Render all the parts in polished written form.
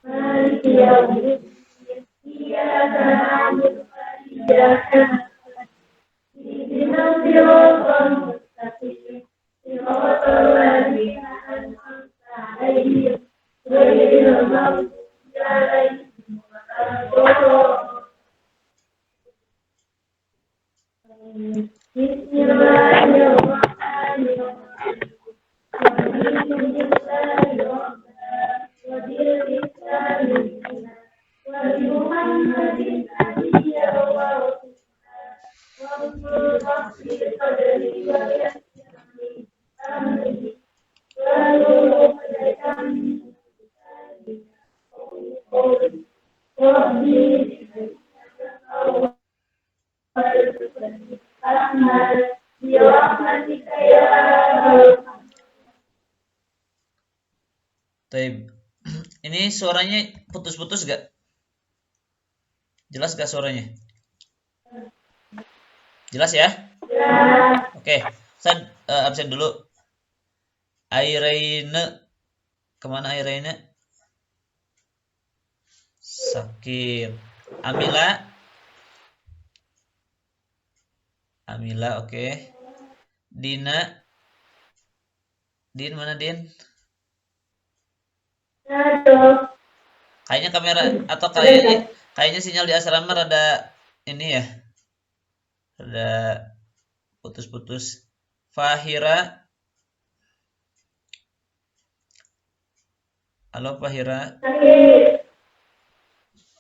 مالك يوم الدين إياك نعبد وإياك نستعين اهدنا الصراط المستقيم صراط الذين أنعمت عليهم غير المغضوب عليهم ولا الضالين بسم الله الرحمن الرحيم رضيت بالله ربا وبالإسلام دينا وبمحمد نبيا ورسولا واغفر ربي صدري ويسر لي أمري واحلل عقدة من لساني يفقهوا قولي ربي زدني برحمتك يا أرحم. Taib. Ini suaranya putus-putus gak? Jelas gak suaranya? Jelas ya? Oke, saya absen dulu. Airaine, kemana Airaine? Sakit. Amila, Amila, oke. Dina, Din mana Din? Kayaknya kamera atau kayaknya sinyal di asrama rada ini ya, rada putus-putus. Fahira, halo Fahira.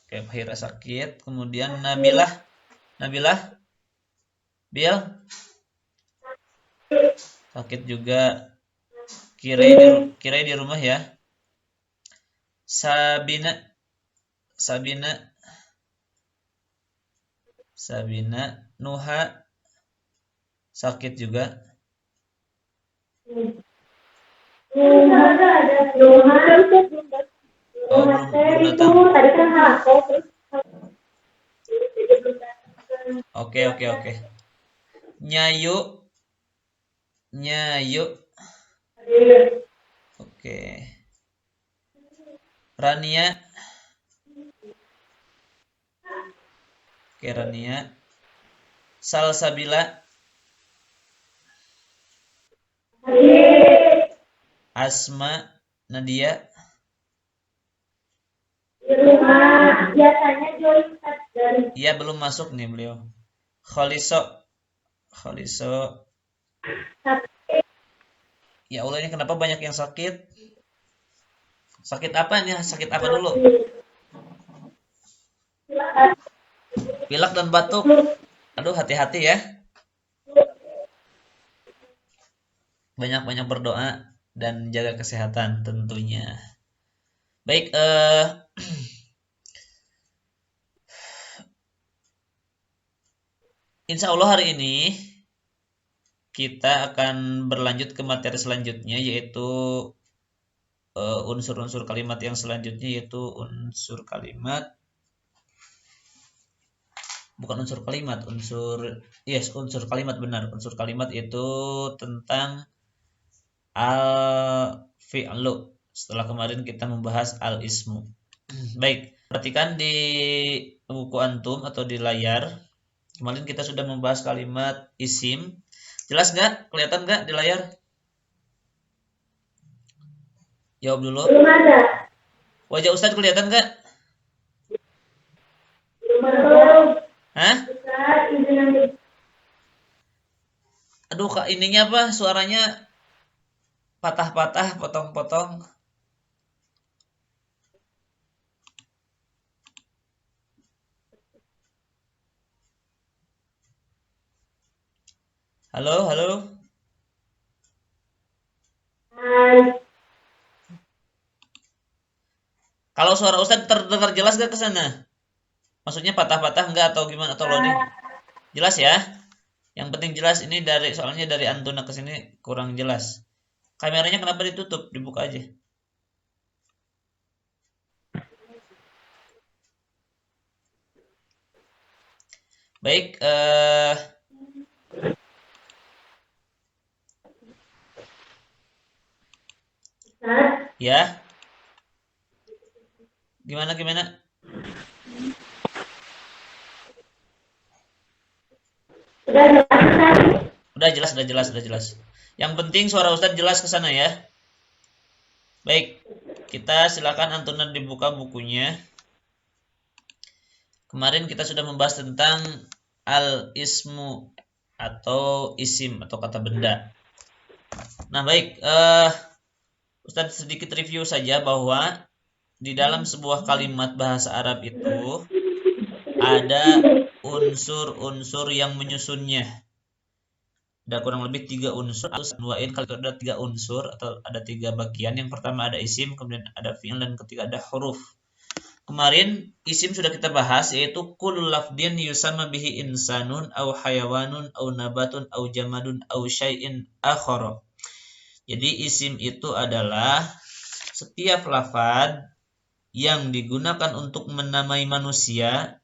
Oke, Fahira sakit. Kemudian Nabilah, Bil sakit juga. Kirai di rumah ya. Sabina, Nuha sakit juga. Oh, belum datang. Oke. Nyayu. Oke. Rania. Oke, Rania. Salsabila. Asma, Nadia. Di rumah biasanya join dari Iya, belum masuk nih beliau. Kholiso. Ya Allah, ini kenapa banyak yang sakit? Sakit apa nih? Sakit apa dulu? Pilek dan batuk. Aduh, hati-hati ya. Banyak-banyak berdoa dan jaga kesehatan tentunya. Baik, insya Allah hari ini kita akan berlanjut ke materi selanjutnya, yaitu unsur-unsur kalimat yang selanjutnya, yaitu unsur kalimat, bukan unsur kalimat, unsur kalimat, benar. Unsur kalimat itu tentang al-fi'lu. Setelah kemarin kita membahas al-ismu. Baik, perhatikan di buku antum atau di layar. Kemarin kita sudah membahas kalimat isim. Jelas nggak? Kelihatan nggak di layar? Jawab dulu. belum ada. Wajah Ustadz kelihatan nggak? Belum. Hah? Saat ini nanti Aduh, Kak, ininya apa? Suaranya patah-patah, potong-potong. Halo. Kalau suara Ustadz terdengar jelas nggak ke sana? Maksudnya patah-patah nggak atau gimana atau loading? Jelas ya? Yang penting jelas, ini soalnya dari Antuna ke sini kurang jelas. Kameranya kenapa ditutup? Dibuka aja. Baik, Ya, gimana? Sudah jelas Ustaz? Udah jelas. Yang penting suara Ustadz jelas ke sana ya. Baik, kita silakan Antuna dibuka bukunya. Kemarin kita sudah membahas tentang al-ismu atau isim atau kata benda. Nah, baik, Ustadz sedikit review saja bahwa di dalam sebuah kalimat bahasa Arab itu ada unsur-unsur yang menyusunnya. Ada kurang lebih 3 unsur atau nuain kalau ada 3 unsur atau ada 3 bagian. Yang pertama ada isim, kemudian ada fi'il, dan ketiga ada huruf. Kemarin isim sudah kita bahas, yaitu kullu lafdin yusamma bihi insanun au hayawanun au nabatun au jamadun au syai'in akhara. Jadi isim itu adalah setiap lafad yang digunakan untuk menamai manusia,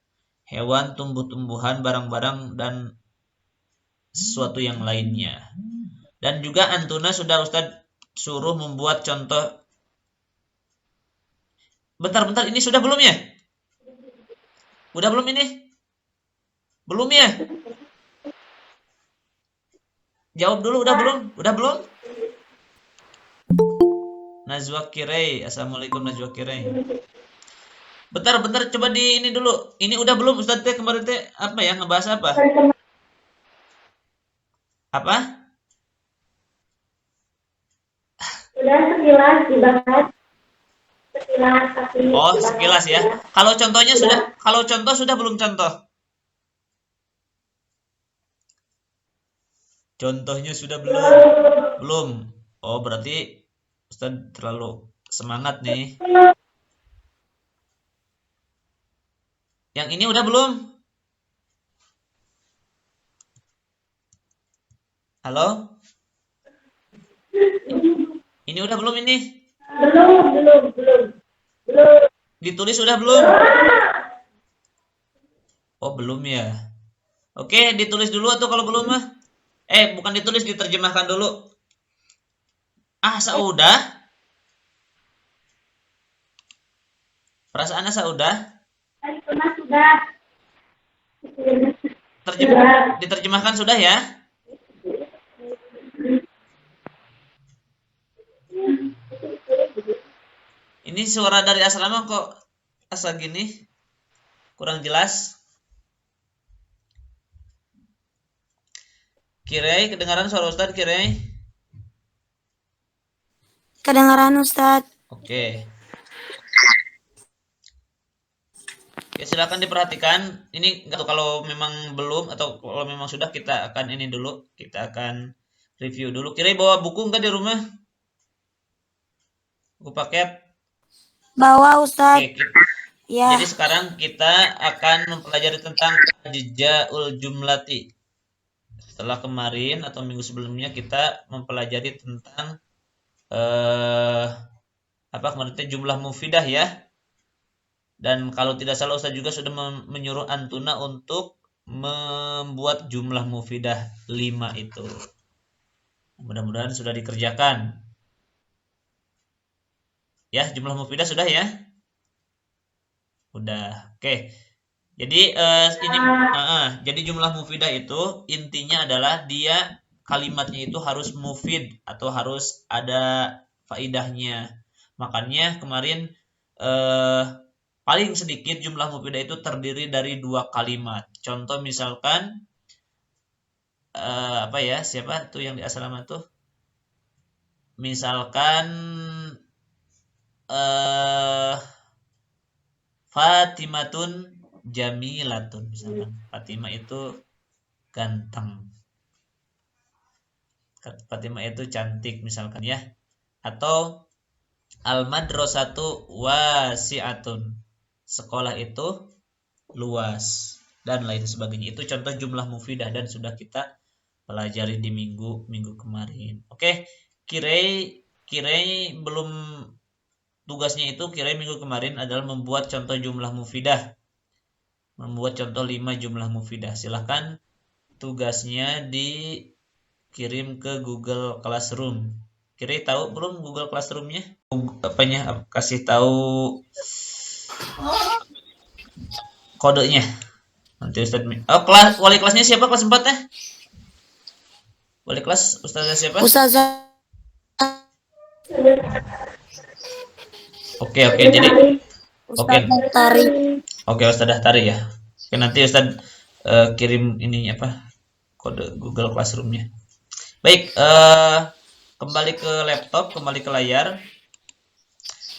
hewan, tumbuh-tumbuhan, barang-barang, dan sesuatu yang lainnya. Dan juga Antuna sudah Ustadz suruh membuat contoh. Bentar, ini sudah belum ya? Udah belum ini? Belum ya? Jawab dulu, udah belum? Udah belum? Najwa Kirei, Assalamualaikum Najwa Kirei. Bentar, coba di ini dulu. Ini udah belum Ustadz teh kemarin teh apa ya, ngebahas apa? Apa? Sudah sekilas dibahas. Sekilas tapi Oh, dibahas sekilas ya. Kalau contoh sudah belum contoh? Contohnya sudah belum? Belum. Oh, berarti Ustadz terlalu semangat nih. Yang ini udah belum? Halo? Ini udah belum ini? Belum. Ditulis sudah belum? Oh, belum ya. Oke, ditulis dulu atau kalau belum mah? Bukan ditulis, diterjemahkan dulu. Saudah? Perasaannya saudah? Tadi pernah sudah. Diterjemahkan sudah ya? Ini suara dari asrama kok asa gini? Kurang jelas. Kirei, kedengaran suara Ustadz Kirei? Kedengaran Ustadz. Oke. Ya, silakan diperhatikan. Ini kalau memang belum atau kalau memang sudah, kita akan ini dulu. Kita akan review dulu. Kirei bawa buku enggak di rumah? Buku paket? Bawa Ustadz. Oke, Ya. jadi sekarang kita akan mempelajari tentang ajzaul jumlati. Setelah kemarin atau minggu sebelumnya kita mempelajari tentang kemarin itu jumlah mufidah ya. Dan kalau tidak salah Ustaz juga sudah menyuruh Antuna untuk membuat jumlah mufidah 5 itu. Mudah-mudahan sudah dikerjakan. Ya, jumlah mufidah sudah ya? Udah. Oke. Jadi jadi jumlah mufidah itu intinya adalah dia kalimatnya itu harus mufid atau harus ada faidahnya. Makanya kemarin paling sedikit jumlah mufidah itu terdiri dari 2 kalimat. Contoh misalkan siapa tuh yang di asrama tuh? Misalkan Fatimatun jamilatun, misalkan Fatimah itu ganteng, Fatimah itu cantik misalkan ya. Atau al-madrasatu wasi'atun, sekolah itu luas, dan lain sebagainya. Itu contoh jumlah mufidah dan sudah kita pelajari di minggu kemarin. Oke, Kirei belum. Tugasnya itu Kirei minggu kemarin adalah membuat contoh jumlah mufidah. Membuat contoh 5 jumlah mufidah. Silahkan tugasnya dikirim ke Google Classroom. Kirei tahu belum Google Classroom-nya? kasih tahu kodenya. Nanti Ustadz. Oh, wali kelasnya siapa kelas 4 ya? Wali kelas Ustazah siapa? Ustazah Oke, jadi oke. Ustazah Tari. Oke, Ustazah Tari ya. Oke, nanti Ustadz kirim ini kode Google Classroom-nya. Baik, kembali ke laptop, kembali ke layar.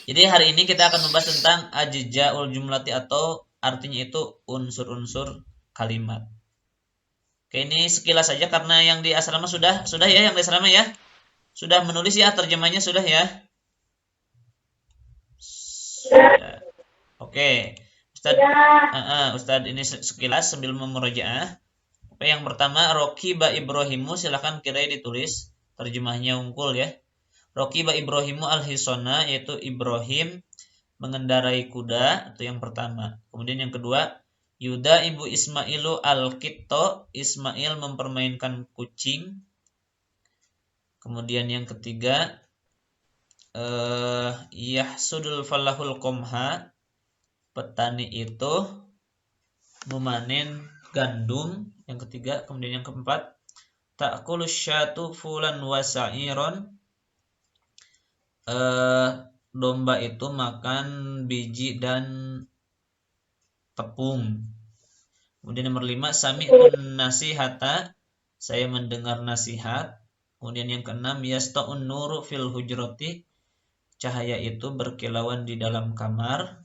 Jadi hari ini kita akan membahas tentang ajza'ul jumlati atau artinya itu unsur-unsur kalimat. Oke, ini sekilas saja karena yang di asrama sudah ya, yang di asrama ya. Sudah menulis ya terjemahnya sudah ya. Sudah. Oke. Ustadz ini sekilas sambil memurojaah. Oke, yang pertama Rokiba Ibrahimu, silahkan kira ditulis terjemahnya unggul ya. Rokiba Ibrahimu al-hisona, yaitu Ibrahim mengendarai kuda, itu yang pertama. Kemudian yang kedua, Yuda ibu Ismailu al-kitto, Ismail mempermainkan kucing. Kemudian yang ketiga, Yahsudul falahul komha, petani itu memanen gandum. Yang ketiga, kemudian yang keempat, Ta'kulus syatu fulan wa sa'iron, domba itu makan biji dan tepung. Kemudian nomor 5, sami'un nasihata, saya mendengar nasihat. Kemudian yang keenam, yasta'un nuru fil hujrati, cahaya itu berkilauan di dalam kamar.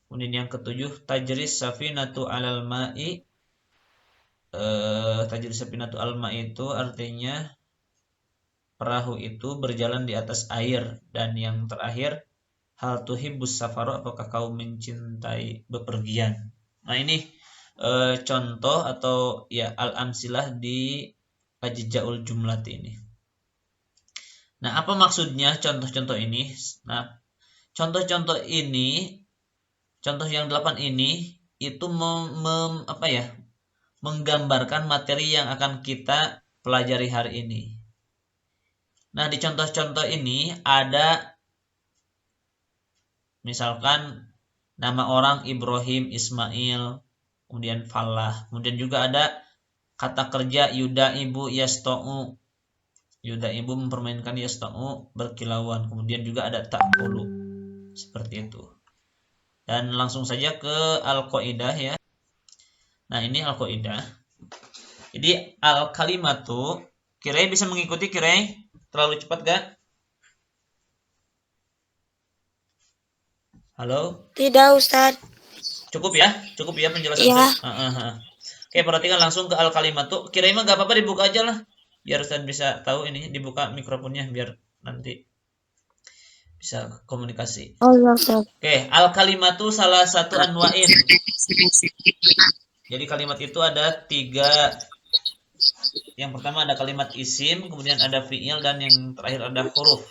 Kemudian yang ketujuh, tajris safinatu alal ma'i, tajris safinatu al ma'i itu artinya perahu itu berjalan di atas air. Dan yang terakhir, hal tuhibbus safaru, apakah kau mencintai bepergian. Nah ini contoh atau ya al-amsilah di ajza'ul jumlat ini. Nah, apa maksudnya contoh-contoh ini? Nah, contoh-contoh ini, contoh yang 8 ini itu menggambarkan materi yang akan kita pelajari hari ini. Nah, di contoh-contoh ini ada misalkan nama orang Ibrahim, Ismail, kemudian Falah. Kemudian juga ada kata kerja Yuda ibu yasto'u. Yuda ibu mempermainkan yasto'u, berkilauan. Kemudian juga ada ta'kulu. Seperti itu. Dan langsung saja ke al-qaidah ya. Nah, ini al-qaidah. Jadi al-kalimatu, Kirai bisa mengikuti Kirai? Terlalu cepat gak? Halo? Tidak, Ustadz. Cukup ya penjelasan Iya. Oke, perhatikan langsung ke al-kalimatu. Kirai mah gak apa-apa, dibuka aja lah. Biar Ustadz bisa tahu ini, dibuka mikrofonnya biar nanti bisa komunikasi. Oh iya, Ustadz. Oke, al-kalimatu salah satu anwa'in. Jadi kalimat itu ada 3. Yang pertama ada kalimat isim, kemudian ada fi'il, dan yang terakhir ada huruf.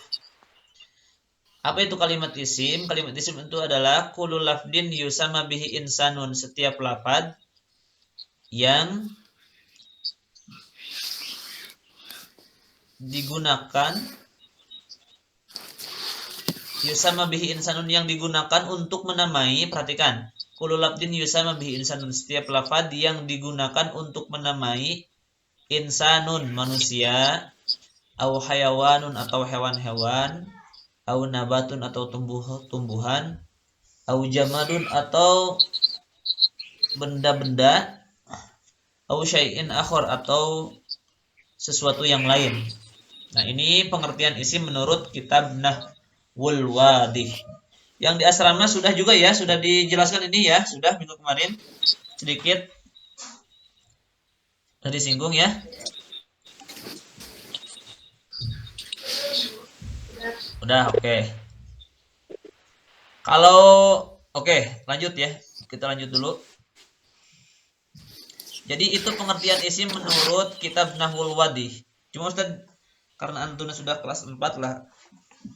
Apa itu kalimat isim? Kalimat isim itu adalah kullu lafdin yusama bihi insanun, setiap lafad yang digunakan yusama bihi insanun, yang digunakan untuk menamai, perhatikan, kullu lafdin yusama bihi insanun, setiap lafad yang digunakan untuk menamai insanun, manusia, au hayawanun atau hewan-hewan, au nabatun atau tumbuhan, au jamadun atau benda-benda, au syai'in akhar atau sesuatu yang lain. Nah, ini pengertian isim menurut kitab Nahwul Wadih. Yang di asrama sudah juga ya, sudah dijelaskan ini ya, sudah minggu kemarin sedikit sudah disinggung ya. Udah, oke. Kalau oke, lanjut ya. Kita lanjut dulu. Jadi itu pengertian isim menurut kitab Nahwul Wadih. Cuma Ustaz, karena antuna sudah kelas 4 lah.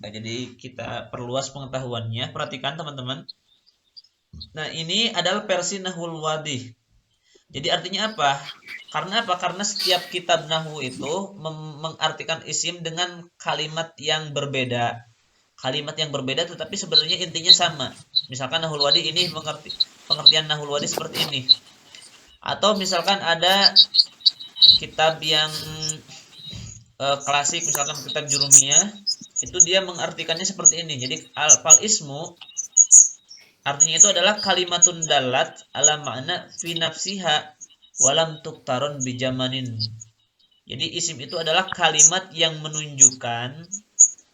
Nah, jadi kita perluas pengetahuannya. Perhatikan teman-teman. Nah, ini adalah versi Nahwul Wadih. Jadi artinya apa? Karena apa? Karena setiap kitab Nahwu itu mengartikan isim dengan kalimat yang berbeda. kalimat yang berbeda tetapi sebenarnya intinya sama. Misalkan nahul wadi ini pengertian nahul wadi seperti ini. Atau misalkan ada kitab yang klasik, misalkan kitab Jurumiyah, itu dia mengartikannya seperti ini. Jadi fal ismu artinya itu adalah kalimatun dalat ala makna fi nafsiha walam tuktaron bijamanin. Jadi isim itu adalah kalimat yang menunjukkan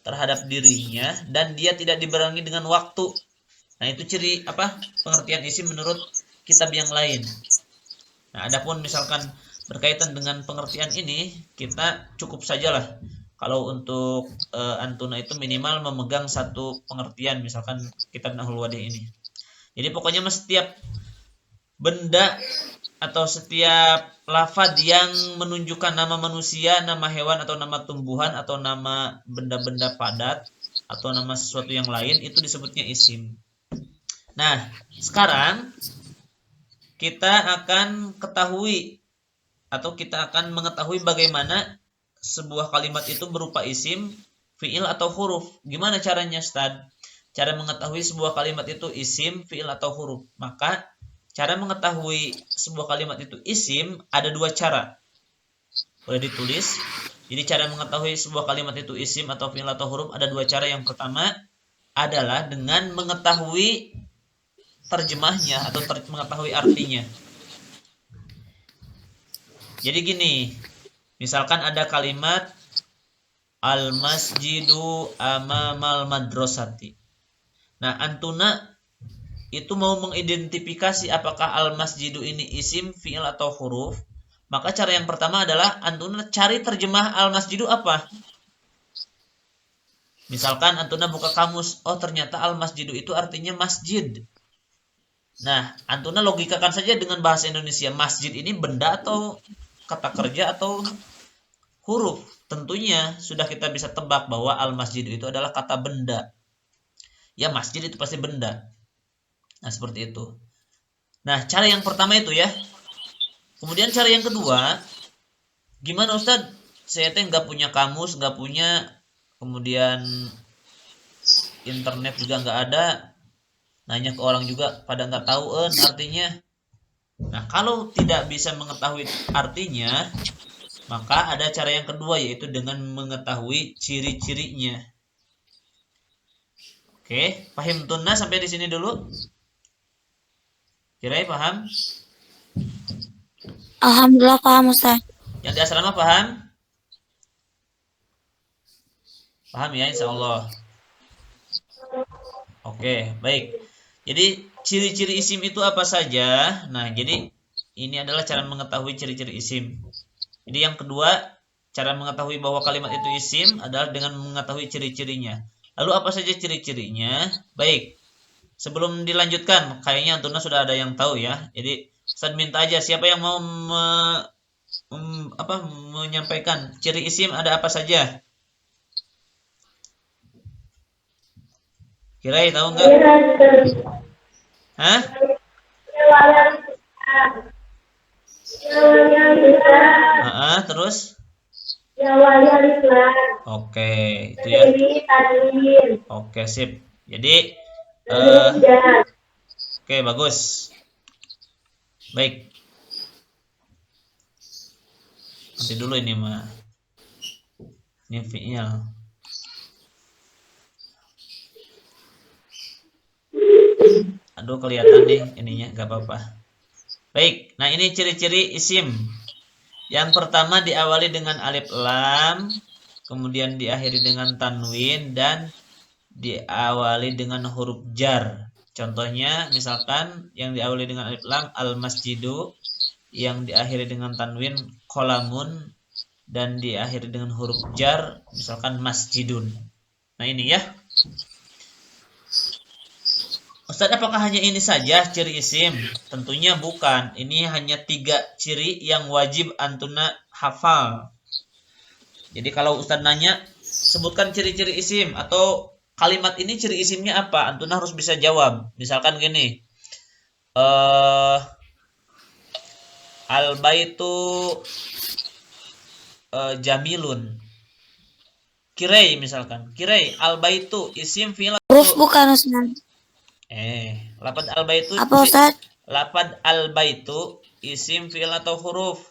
terhadap dirinya dan dia tidak dibarengi dengan waktu. Nah, itu ciri pengertian isim menurut kitab yang lain. Nah, adapun misalkan berkaitan dengan pengertian ini, kita cukup sajalah kalau untuk Antuna itu minimal memegang satu pengertian, misalkan kitab Nahul Wadi ini. Jadi pokoknya setiap benda atau setiap lafaz yang menunjukkan nama manusia, nama hewan atau nama tumbuhan atau nama benda-benda padat atau nama sesuatu yang lain itu disebutnya isim. Nah, sekarang kita akan ketahui atau kita akan mengetahui bagaimana sebuah kalimat itu berupa isim, fiil atau huruf. Gimana caranya, Ustaz? Cara mengetahui sebuah kalimat itu isim, fiil atau huruf. Maka cara mengetahui sebuah kalimat itu isim ada dua cara. Boleh ditulis. Jadi cara mengetahui sebuah kalimat itu isim atau fiil atau huruf ada dua cara. Yang pertama adalah dengan mengetahui terjemahnya atau mengetahui artinya. Jadi gini, misalkan ada kalimat al-masjidu amamal madrasati. Nah, Antuna itu mau mengidentifikasi apakah al-masjidu ini isim, fi'il atau huruf. Maka cara yang pertama adalah Antuna cari terjemah al-masjidu apa. Misalkan Antuna buka kamus, oh ternyata al-masjidu itu artinya masjid. Nah, Antuna logikakan saja dengan bahasa Indonesia, masjid ini benda atau kata kerja atau huruf. Tentunya sudah kita bisa tebak bahwa al-masjidu itu adalah kata benda. Ya, masjid itu pasti benda. Nah, seperti itu. Nah, cara yang pertama itu ya. Kemudian cara yang kedua, gimana Ustadz? Saya nggak punya kamus, nggak punya, kemudian internet juga nggak ada. Nanya ke orang juga pada nggak tahu artinya. Nah, kalau tidak bisa mengetahui artinya, maka ada cara yang kedua yaitu dengan mengetahui ciri-cirinya. Oke, paham Tuna sampai di sini dulu? Kira paham? Alhamdulillah paham Ustaz. Yang di asrama paham? Paham ya, insya Allah. Oke, baik. Jadi ciri-ciri isim itu apa saja? Nah, jadi ini adalah cara mengetahui ciri-ciri isim. Jadi yang kedua, cara mengetahui bahwa kalimat itu isim adalah dengan mengetahui ciri-cirinya. Lalu apa saja ciri-cirinya? Baik, sebelum dilanjutkan, kayaknya Antuna sudah ada yang tahu ya. Jadi Ustaz minta aja siapa yang mau menyampaikan ciri isim ada apa saja? Kirai tahu nggak? Hah? Terus? Oke, itu ya. Oke, sip. Jadi oke, bagus. Baik. Nanti dulu ini mah. Ini fi'il. Aduh, kelihatan nih ininya, gak apa-apa. Baik, nah ini ciri-ciri isim. Yang pertama diawali dengan alif lam, kemudian diakhiri dengan tanwin, dan diawali dengan huruf jar. Contohnya, misalkan yang diawali dengan alif lam al-masjidu, yang diakhiri dengan tanwin qolamun, dan diakhiri dengan huruf jar, misalkan masjidun. Nah ini ya. Ustaz, apakah hanya ini saja ciri isim? Tentunya bukan. Ini hanya 3 ciri yang wajib Antuna hafal. Jadi kalau Ustaz nanya, sebutkan ciri-ciri isim atau kalimat ini ciri isimnya apa? Antuna harus bisa jawab. Misalkan gini, al-baitu jamilun. Kirei misalkan. Kirei al-baitu isim fi'il Huruf atau bukan Ustaz. lapad al-baitu Apa Ustaz? lapad al-baitu isim fi'il atau huruf?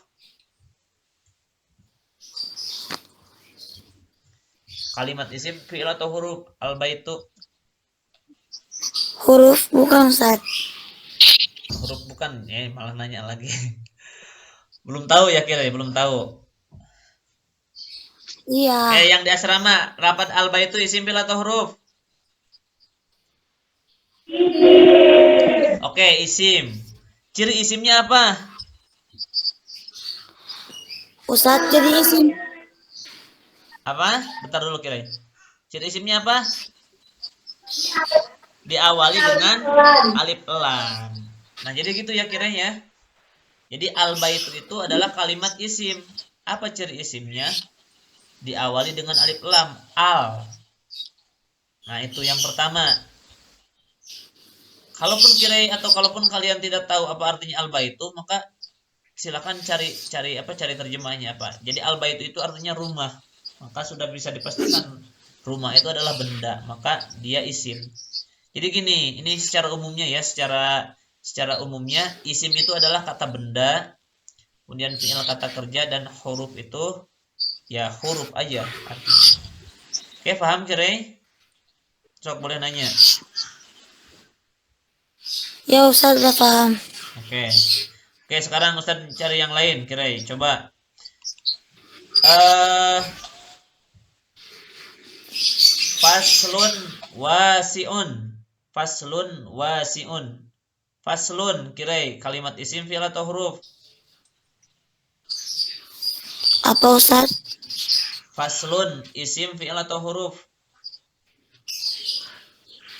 Kalimat isim fi'il atau huruf? Al-baitu Huruf bukan Ustaz. huruf bukan. Malah nanya lagi. Belum tahu ya Kirei, belum tahu. Iya. Yang di asrama, lapad al-baitu isim fi'il atau huruf? Oke, isim. Ciri isimnya apa? Ustaz jadi isim. Apa? Bentar dulu Kirei. Ciri isimnya apa? Diawali dengan alif lam. Nah, jadi gitu ya Kirei ya. Jadi al-baitu itu adalah kalimat isim. Apa ciri isimnya? Diawali dengan alif lam, al. Nah, itu yang pertama. Kalaupun Kirei atau kalaupun kalian tidak tahu apa artinya al-baitu, maka silakan cari terjemahnya apa. Jadi al-baitu itu artinya rumah. Maka sudah bisa dipastikan rumah itu adalah benda, maka dia isim. Jadi gini, ini secara umumnya ya, secara umumnya isim itu adalah kata benda, kemudian fi'il kata kerja, dan huruf itu ya huruf aja artinya. Oke, paham Kirei? Sok boleh nanya. Ya Ustaz udah paham. Oke, sekarang Ustaz cari yang lain Kirei. Coba faslun wasiun. Faslun Kirei, kalimat isim fi'il atau huruf? Apa Ustaz? Faslun isim fi'il atau huruf?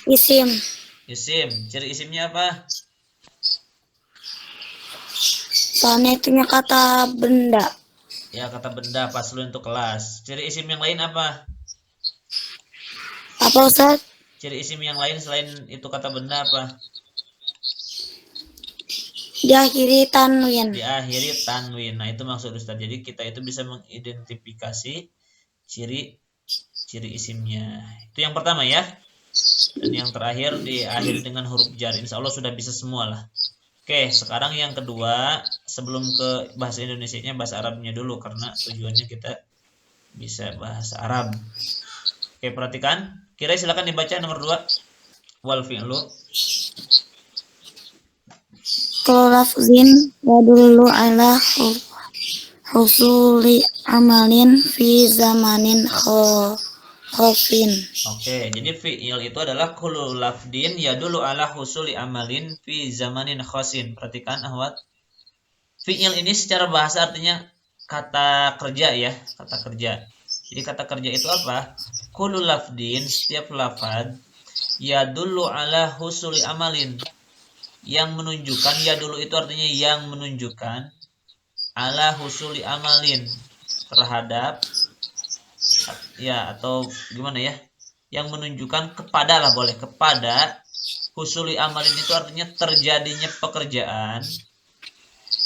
Isim. Isim. Ciri isimnya apa? Soalnya itunya kata benda. Ya, kata benda. Faslun itu kelas. Ciri isim yang lain apa? Apa Ustaz? Ciri isim yang lain selain itu kata benda apa? Diakhiri tanwin. Diakhiri tanwin. Nah, itu maksud Ustaz. Jadi kita itu bisa mengidentifikasi ciri isimnya. Itu yang pertama ya. Dan yang terakhir diakhiri dengan huruf jar. Insya Allah sudah bisa semua lah. Oke, sekarang yang kedua, sebelum ke bahasa Indonesianya, bahasa Arabnya dulu, karena tujuannya kita bisa bahasa Arab. Oke, perhatikan. Kira silakan dibaca nomor 2. Wal fi'lu. Kalau lafzin yadullu ala husuli amalin fi zamanin khofin. Oke, jadi fi'il itu adalah kullu lafdin yadullu ala husuli amalin fi zamanin khosin. Perhatikan ahwat. Fi'il ini secara bahasa artinya kata kerja ya, kata kerja. Jadi kata kerja itu apa? Kullu lafdin, setiap lafad, yadullu ala husuli amalin, yang menunjukkan, ya dulu itu artinya yang menunjukkan, ala husuli amalin, terhadap, ya atau gimana ya, yang menunjukkan kepada lah, boleh, kepada husuli amalin itu artinya terjadinya pekerjaan,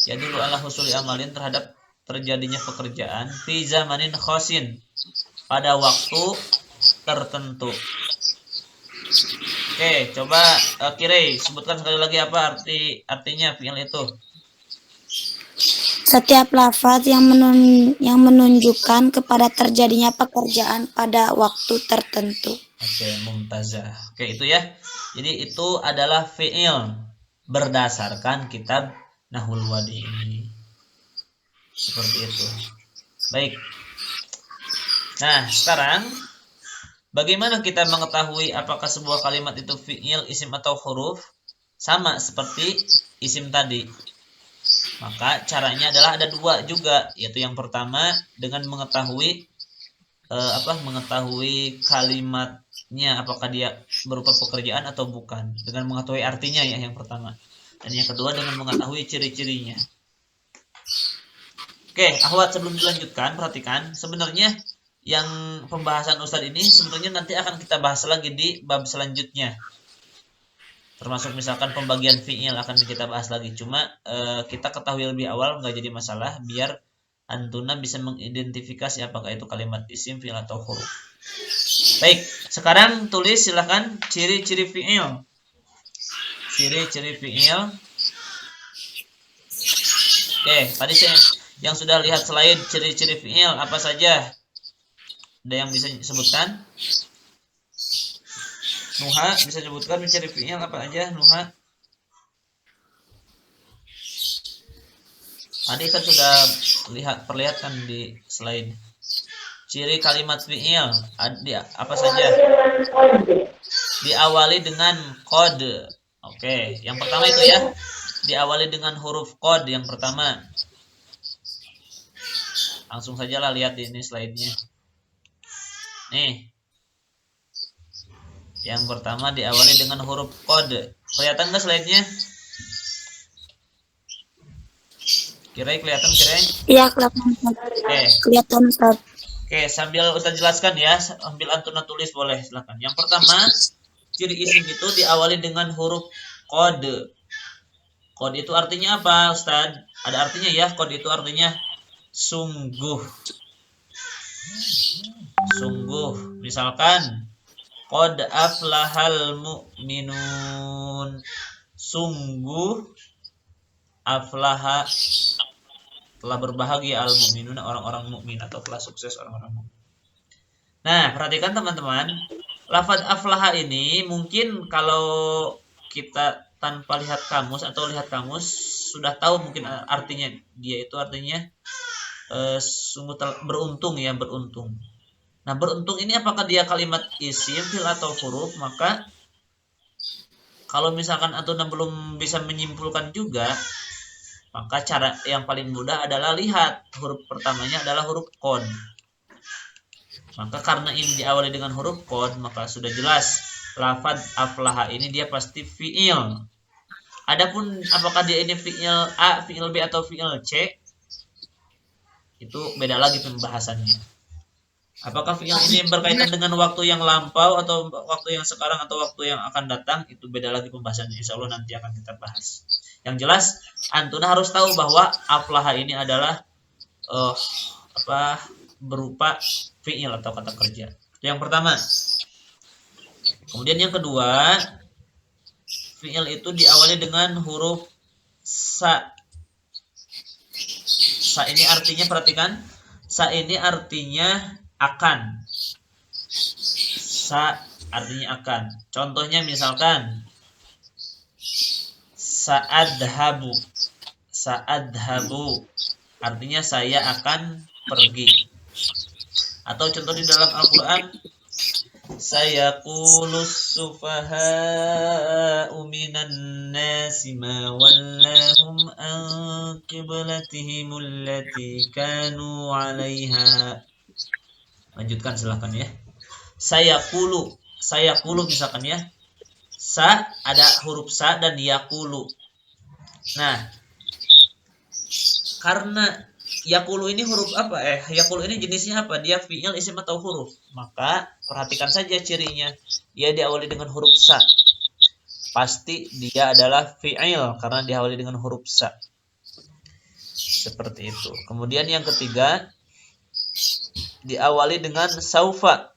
ya dulu ala husuli amalin, terhadap terjadinya pekerjaan, fi zamanin khosin, pada waktu tertentu. Oke, coba Kirei sebutkan sekali lagi apa artinya fi'il itu. Setiap lafaz yang menunjukkan kepada terjadinya pekerjaan pada waktu tertentu. Oke, mumtazah. Oke, itu ya. Jadi itu adalah fi'il berdasarkan kitab Nahwul Wadi ini. Seperti itu. Baik. Nah, sekarang bagaimana kita mengetahui apakah sebuah kalimat itu fi'il, isim atau huruf? Sama seperti isim tadi. Maka caranya adalah ada dua juga, yaitu yang pertama dengan mengetahui mengetahui kalimatnya apakah dia berupa pekerjaan atau bukan, dengan mengetahui artinya ya yang pertama. Dan yang kedua dengan mengetahui ciri-cirinya. Oke, ahwat, sebelum dilanjutkan perhatikan, sebenarnya yang pembahasan Ustadz ini sebenarnya nanti akan kita bahas lagi di bab selanjutnya. Termasuk misalkan pembagian fi'il akan kita bahas lagi. Cuma kita ketahui lebih awal nggak jadi masalah, biar Antuna bisa mengidentifikasi apakah itu kalimat isim, fi'il atau huruf. Baik, sekarang tulis silahkan ciri-ciri fi'il. Ciri-ciri fi'il. Oke, tadi saya yang sudah lihat slide ciri-ciri fi'il apa saja? Ada yang bisa disebutkan? Nuha bisa sebutkan ciri fi'il apa aja, Nuha? Tadi kan sudah perlihatkan di slide. Ciri kalimat fi'il apa saja? Diawali dengan kode. Oke, yang pertama itu ya. Diawali dengan huruf kode yang pertama. Langsung saja lah lihat ini slide-nya. Nih. Yang pertama diawali dengan huruf kode. Kelihatan nggak slide-nya? Kelihatan Kirai? Iya, kelihatan. Oke. Kelihatan, Ustaz. Oke, sambil Ustaz jelaskan ya, sambil Antuna tulis boleh, silakan. Yang pertama, ciri isim itu diawali dengan huruf kode. Kode itu artinya apa, Ustaz? Ada artinya ya, kode itu artinya sungguh. Sungguh. Misalkan, qad aflahal mu'minun. Sungguh aflaha telah berbahagia al-mu'minun, orang-orang mukmin atau telah sukses orang-orang mukmin. Nah, perhatikan teman-teman, lafaz aflaha ini mungkin kalau kita tanpa lihat kamus atau lihat kamus sudah tahu mungkin artinya. Dia itu artinya sungguh beruntung ya, beruntung. Nah, beruntung ini apakah dia kalimat isim, fi'il atau huruf? Maka kalau misalkan Antuna belum bisa menyimpulkan juga, maka cara yang paling mudah adalah lihat huruf pertamanya adalah huruf qad. Maka karena ini diawali dengan huruf qad, maka sudah jelas lafaz aflaha ini dia pasti fi'il. Adapun apakah dia ini fi'il A, fi'il B atau fi'il C, itu beda lagi pembahasannya. Apakah fi'il ini berkaitan dengan waktu yang lampau atau waktu yang sekarang atau waktu yang akan datang, itu beda lagi pembahasannya. Insya Allah nanti akan kita bahas. Yang jelas, Antuna harus tahu bahwa aflaha ini adalah berupa fi'il atau kata kerja. Itu yang pertama. Kemudian yang kedua, fi'il itu diawali dengan huruf sa. Sa ini artinya, perhatikan, sa ini artinya akan. Sa artinya akan. Contohnya misalkan sa'adhabu. Sa'adhabu artinya saya akan pergi. Atau contoh di dalam Al-Qur'an, sayaqulus sufaha'u minan nasi ma wallahum an qiblatihim allati kanu 'alaiha. Lanjutkan silahkan ya. Sayaqulu misalkan ya. Sa ada huruf sa dan yaqulu. Nah, karena yaqulu ini huruf apa? Yaqulu ini jenisnya apa? Dia fi'il, isim atau huruf? Maka perhatikan saja cirinya. Dia diawali dengan huruf sa. Pasti dia adalah fi'il karena diawali dengan huruf sa. Seperti itu. Kemudian yang ketiga, diawali dengan saufa.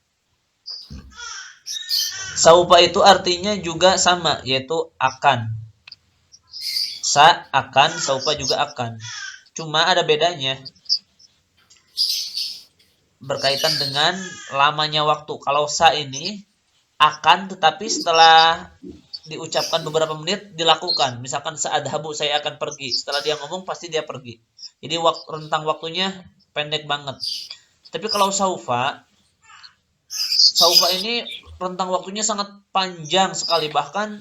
Saufa itu artinya juga sama, yaitu akan. Sa akan, saufa juga akan. Cuma ada bedanya. Berkaitan dengan lamanya waktu. Kalau sa ini akan, tetapi setelah diucapkan beberapa menit dilakukan. Misalkan sa'adhabu, saya akan pergi. Setelah dia ngomong pasti dia pergi. Jadi rentang waktunya pendek banget. Tapi kalau saufa ini rentang waktunya sangat panjang sekali. Bahkan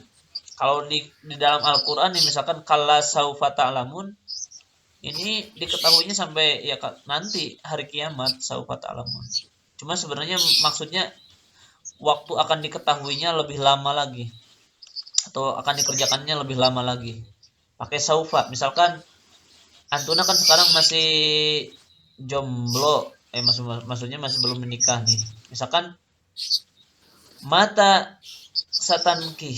kalau di dalam Al-Quran misalkan kalla saufa ta'lamun, ini diketahuinya sampai ya nanti hari kiamat saufa ta'lamun. Cuma sebenarnya maksudnya waktu akan diketahuinya lebih lama lagi, atau akan dikerjakannya lebih lama lagi. Pakai saufa. Misalkan Antuna kan sekarang masih jomblo, maksudnya masih belum menikah nih. Misalkan mata satanki,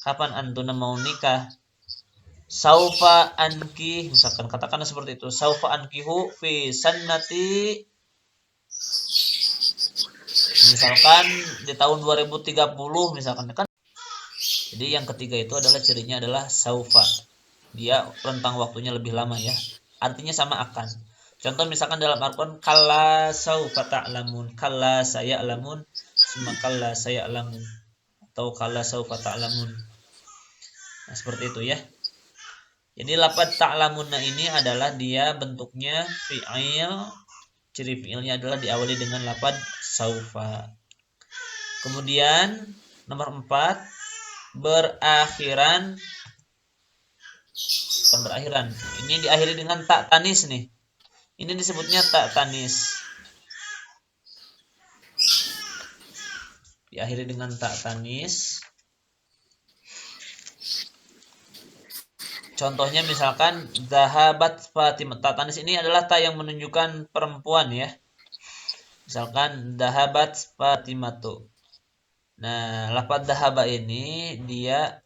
kapan Antuna mau nikah? Saufa anki, misalkan katakanlah seperti itu. Saufa ankihu fi sannati, misalkan di tahun 2030 misalkan kan. Jadi yang ketiga itu adalah cirinya adalah saufa. Dia rentang waktunya lebih lama ya. Artinya sama akan. Contoh misalkan dalam Al-Qur'an kalla saufa ta'lamun, kalla saya'lamun, summa kalla saya'lamun atau kalla saufa ta'lamun. Nah, seperti itu ya. Jadi lafaz ta'lamunna ini adalah dia bentuknya fi'il. Ciri fi'ilnya adalah diawali dengan lafaz saufa. Kemudian nomor 4 berakhiran. Bukan berakhiran. Ini diakhiri dengan tak tanis nih. Ini disebutnya tak tanis. Diakhiri dengan tak tanis. Contohnya misalkan zahabat Fatimah. Tak tanis ini adalah ta yang menunjukkan perempuan ya. Misalkan zahabat Fatimatu. Nah, lafaz zahaba ini dia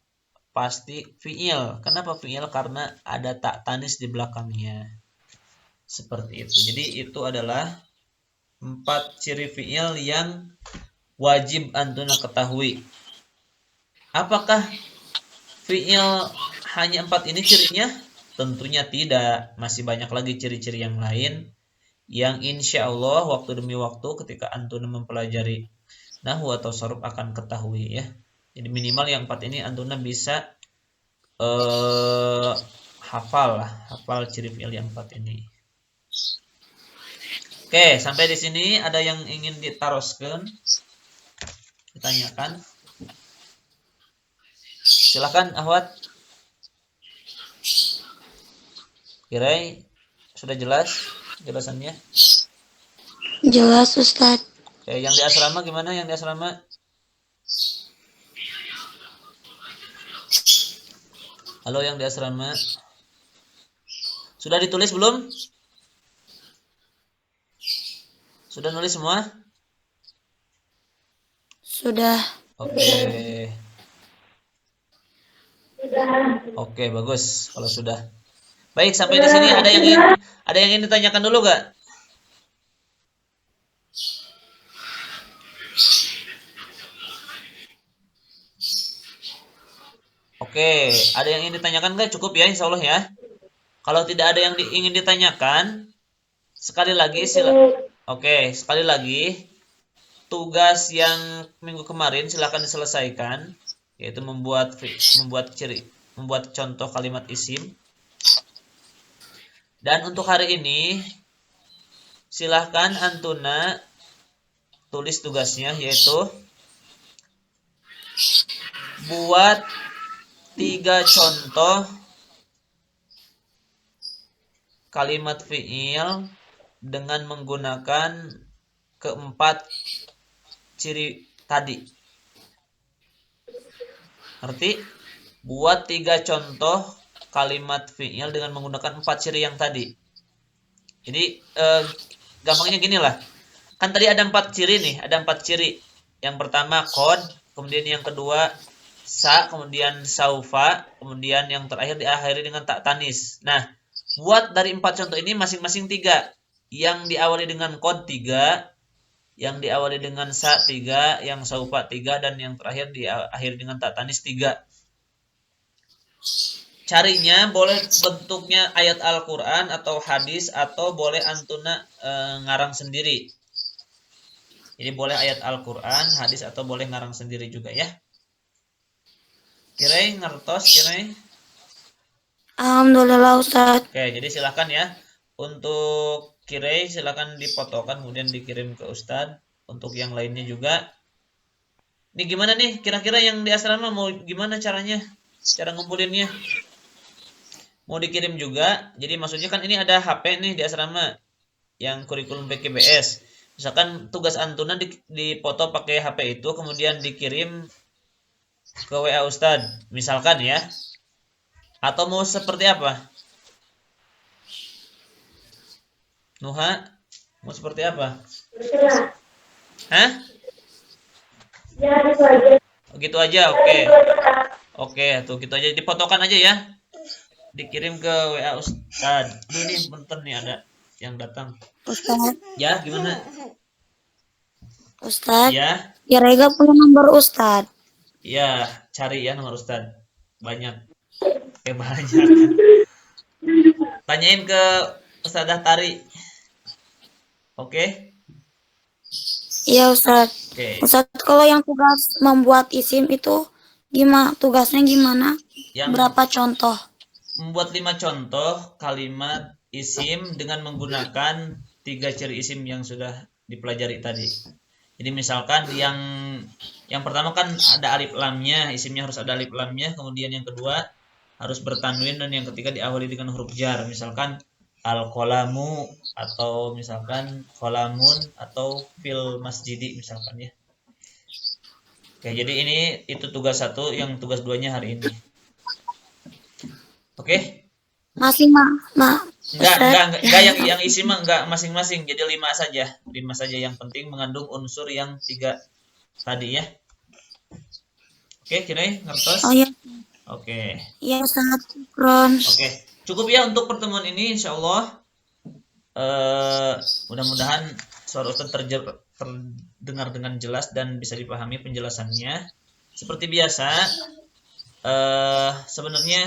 pasti fi'il. Kenapa fi'il? Karena ada tak tanis di belakangnya. Seperti itu. Jadi itu adalah 4 ciri fi'il yang wajib antuna ketahui. Apakah fi'il hanya 4 ini cirinya? Tentunya tidak. Masih banyak lagi ciri-ciri yang lain yang insya Allah waktu demi waktu ketika antuna mempelajari nahwu atau sharaf akan ketahui ya. Jadi minimal yang 4 ini antuna bisa hafal ciri fi'il yang 4 ini. Oke, sampai di sini ada yang ingin ditaroskan? Ditanyakan? Silakan Ahwat. Kirai sudah jelas jelasannya? Jelas Ustadz. Oke, yang di asrama gimana? Yang di asrama? Halo yang di asrama. Sudah ditulis belum? Sudah nulis semua? Sudah. Oke. Sudah. Oke, bagus kalau sudah. Baik, sampai di sini ada yang ingin ditanyakan dulu gak? Oke, ada yang ingin ditanyakan gak? Cukup ya, insya Allah ya. Kalau tidak ada yang ingin ditanyakan, sekali lagi sekali lagi tugas yang minggu kemarin silahkan diselesaikan, yaitu membuat contoh kalimat isim. Dan untuk hari ini silahkan antuna tulis tugasnya, yaitu buat 3 contoh kalimat fi'il dengan menggunakan keempat ciri tadi. Ngerti? Buat 3 contoh kalimat fi'il dengan menggunakan 4 ciri yang tadi. Jadi gampangnya gini lah. Kan tadi ada 4 ciri nih, ada 4 ciri. Yang pertama qad, kemudian yang kedua sa, kemudian saufa, kemudian yang terakhir diakhiri dengan tak tanis. Nah, buat dari 4 contoh ini masing-masing 3. Yang diawali dengan qad 3, yang diawali dengan sa 3, yang saufa 3, dan yang terakhir diakhiri dengan tak tanis 3. Carinya boleh bentuknya ayat Al-Quran atau hadis, atau boleh antuna ngarang sendiri. Jadi boleh ayat Al-Quran, hadis, atau boleh ngarang sendiri juga ya. Kirai ngertos, Kirai? Alhamdulillah Ustadz. Oke, jadi silakan ya. Untuk Kirai silakan difotokan kemudian dikirim ke Ustadz. Untuk yang lainnya juga. Ini gimana nih? Kira-kira yang di asrama mau gimana caranya? Cara ngumpulinnya? Mau dikirim juga. Jadi maksudnya kan ini ada HP nih di asrama yang kurikulum PKBS. Misalkan tugas antuna dipoto pakai HP itu, kemudian dikirim ke WA Ustadz, misalkan ya. Atau mau seperti apa? Nuha, mau seperti apa? Terserah. Hah? Ya, itu aja. Gitu aja, oke. Oke, tuh gitu aja. Difotokan aja ya. dikirim ke WA Ustad. Aduh nih bentar nih ada yang datang. Ustaz, Ya, gimana? Ustaz, Ya, ya Rega punya nomor Ustaz. ya, cari ya nomor Ustad. Banyak. Banyak. Tanyain ke Ustadzah Tari. Oke? Iya Ustaz. Oke. Ustaz, kalau yang tugas membuat isim itu gimana? Tugasnya gimana? Yang Berapa contoh? membuat 5 contoh kalimat isim dengan menggunakan 3 ciri isim yang sudah dipelajari tadi. Jadi misalkan yang pertama kan ada alif lamnya, isimnya harus ada alif lamnya, kemudian yang kedua harus bertanwin, dan yang ketiga diawali dengan huruf jar. Misalkan al-qalamu, atau misalkan qalamun, atau fil masjidi misalkan ya. Oke, jadi ini itu tugas 1, yang tugas 2-nya hari ini. Oke? Masih Enggak yang isi mah enggak masing-masing. Jadi 5 saja. 5 saja yang penting mengandung unsur yang 3 tadi ya. Oke, kira ngertos? Oh ya, Oke. iya Ustaz. Ron. Oke. Cukup ya untuk pertemuan ini insyaallah. Mudah-mudahan suara Ustaz terdengar dengan jelas dan bisa dipahami penjelasannya. Seperti biasa, sebenarnya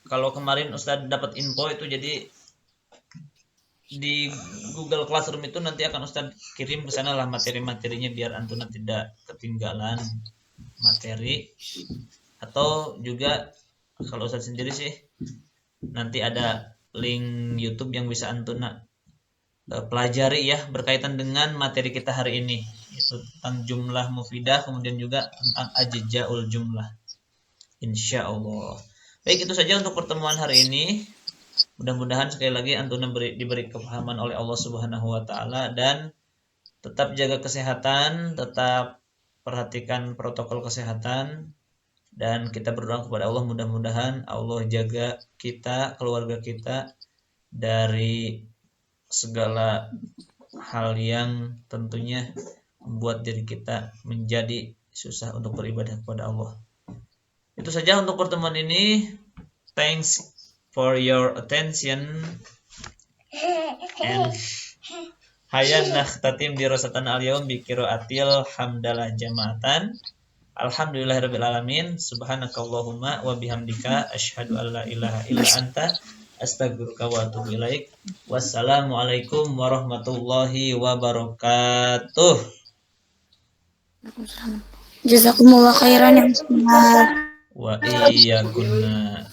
kalau kemarin Ustaz dapat info itu, jadi di Google Classroom itu nanti akan Ustaz kirim ke sana lah materi-materinya biar Antuna tidak ketinggalan materi. Atau juga kalau Ustaz sendiri sih nanti ada link YouTube yang bisa Antuna pelajari ya berkaitan dengan materi kita hari ini, yaitu tentang jumlah mufidah, kemudian juga tentang ajjaul jumlah. Insyaallah. Baik, itu saja untuk pertemuan hari ini. Mudah-mudahan sekali lagi Antuna diberi kepahaman oleh Allah Subhanahu wa taala, dan tetap jaga kesehatan, tetap perhatikan protokol kesehatan, dan kita berdoa kepada Allah mudah-mudahan Allah jaga kita, keluarga kita dari segala hal yang tentunya membuat diri kita menjadi susah untuk beribadah kepada Allah. Itu saja untuk pertemuan ini. Thanks for your attention. And hayan nakhtatim dirasatan al-yawm bi qiraatil hamdalah jama'atan. Alhamdulillahirabbil alamin. Subhanakallahumma wa bihamdika asyhadu an la ilaha illa anta astaghfiruka wa atubu ilaik. Wassalamualaikum warahmatullahi wabarakatuh. Jazakumullah khairan ya Ustaz. Wa iyyakunna.